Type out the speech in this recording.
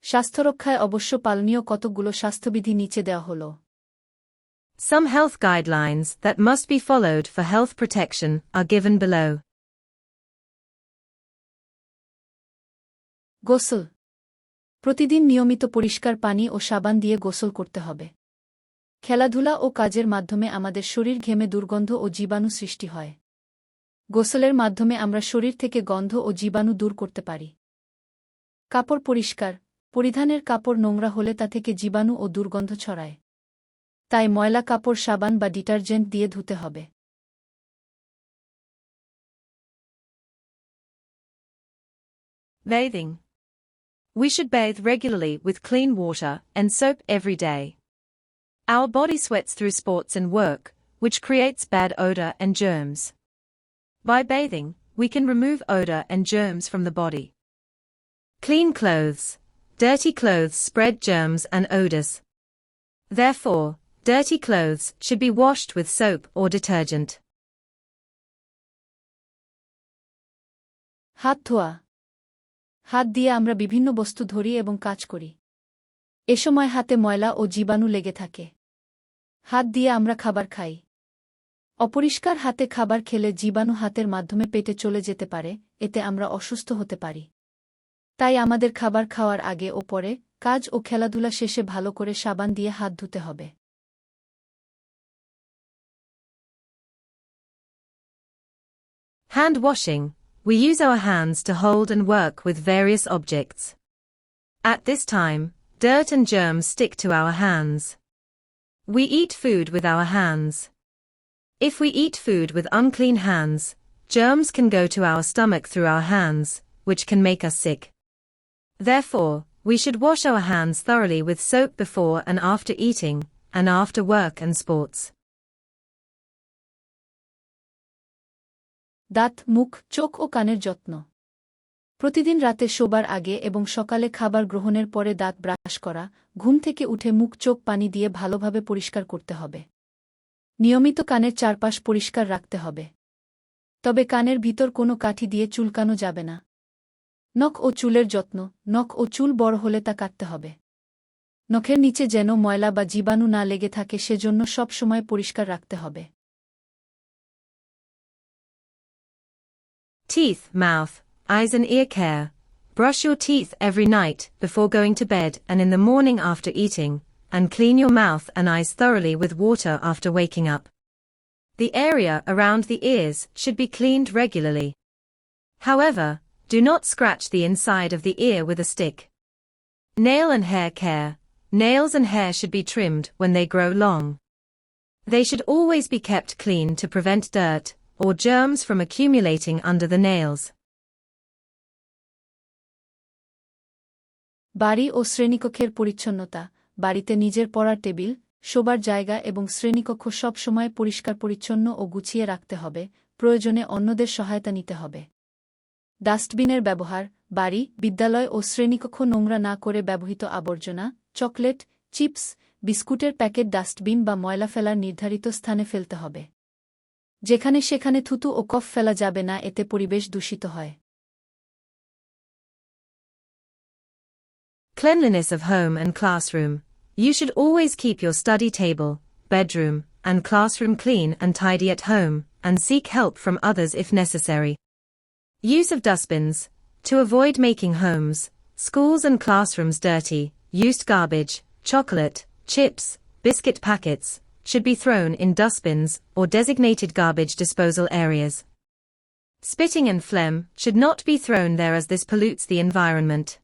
স্বাস্থ্যরক্ষায় অবশ্য পালনীয় কতকগুলো স্বাস্থ্যবিধি নিচে দেওয়া হল। Some health guidelines that must be followed for health protection are given below. গোসল। প্রতিদিন নিয়মিত পরিষ্কার পানি ও সাবান দিয়ে গোসল করতে হবে। খেলাধুলা ও কাজের মাধ্যমে আমাদের শরীর ঘেমে দুর্গন্ধ ও জীবাণু সৃষ্টি হয়। গোসলের মাধ্যমে আমরা শরীর থেকে গন্ধ ও জীবাণু দূর করতে পারি। কাপড় পরিষ্কার। পরিধানের কাপড় নোংরা হলে তা থেকে জীবাণু ও দুর্গন্ধ ছড়ায়। তাই ময়লা কাপড় সাবান বা ডিটারজেন্ট দিয়ে ধুতে হবে। Bathing. We should bathe regularly with clean water and soap every day. Our body sweats through sports and work, which creates bad odor and germs. By bathing, we can remove odor and germs from the body. Clean clothes. Dirty clothes spread germs and odors. Therefore, dirty clothes should be washed with soap or detergent. হাত ধোয়া। হাত দিয়ে আমরা বিভিন্ন বস্তু ধরি এবং কাজ করি। এ সময় হাতে ময়লা ও জীবাণু লেগে থাকে। হাত দিয়ে আমরা খাবার খাই। অপরিষ্কার হাতে খাবার খেলে জীবাণু হাতের মাধ্যমে পেটে চলে যেতে পারে, এতে আমরা অসুস্থ হতে পারি। তাই আমাদের খাবার খাওয়ার আগে ও পরে, কাজ ও খেলাধুলা শেষে ভালো করে সাবান দিয়ে হাত ধুতে হবে। Hand washing. We use our hands to hold and work with various objects. At this time, dirt and germs stick to our hands. We eat food with our hands. If we eat food with unclean hands, germs can go to our stomach through our hands, which can make us sick. Therefore, we should wash our hands thoroughly with soap before and after eating, and after work and sports. দাঁত, মুখ, চোখ ও কানের যত্ন। প্রতিদিন রাতে শোবার আগে এবং সকালে খাবার গ্রহণের পরে দাঁত ব্রাশ করা, ঘুম থেকে উঠে মুখ চোখ পানি দিয়ে ভালোভাবে পরিষ্কার করতে হবে। নিয়মিত কানের চারপাশ পরিষ্কার রাখতে হবে। তবে কানের ভিতর কোনো কাঠি দিয়ে চুলকানো যাবে না। নখ ও চুলের যত্ন। নখ ও চুল বড় হলে তা কাটতে হবে। নখের নিচে যেন ময়লা বা জীবাণু না লেগে থাকে সেজন্য সব সময় পরিষ্কার রাখতে হবে। Teeth, mouth, eyes and ear care. Brush your teeth every night before going to bed and in the morning after eating, and clean your mouth and eyes thoroughly with water after waking up. The area around the ears should be cleaned regularly. However, do not scratch the inside of the ear with a stick. Nail and hair care. Nails and hair should be trimmed when they grow long. They should always be kept clean to prevent dirt or germs from accumulating under the nails. বাড়ি ও শ্রেণীকক্ষের পরিচ্ছন্নতা। বাড়িতে নিজের পড়ার table, শোবার জায়গা এবং শ্রেণীকক্ষ সব সময় পরিষ্কার পরিচ্ছন্ন ও গুছিয়ে রাখতে হবে, প্রয়োজনে অন্যদের সহায়তা নিতে হবে। ডাস্টবিনের ব্যবহার। বাড়ি, বিদ্যালয় ও শ্রেণীকক্ষ নোংরা না করে ব্যবহৃত আবর্জনা, চকলেট, চিপস, বিস্কুটের প্যাকেট ডাস্টবিন বা ময়লা ফেলার নির্ধারিত স্থানে ফেলতে হবে। যেখানে সেখানে থুতু ও কফ ফেলা যাবে না, এতে পরিবেশ দূষিত হয়। Cleanliness of home and classroom. You should always keep your study table, bedroom, and classroom clean and tidy at home, and seek help from others if necessary. Use of dustbins. To avoid making homes, schools and classrooms dirty, used garbage, chocolate, chips, biscuit packets, should be thrown in dustbins or designated garbage disposal areas. Spitting and phlegm should not be thrown there as this pollutes the environment.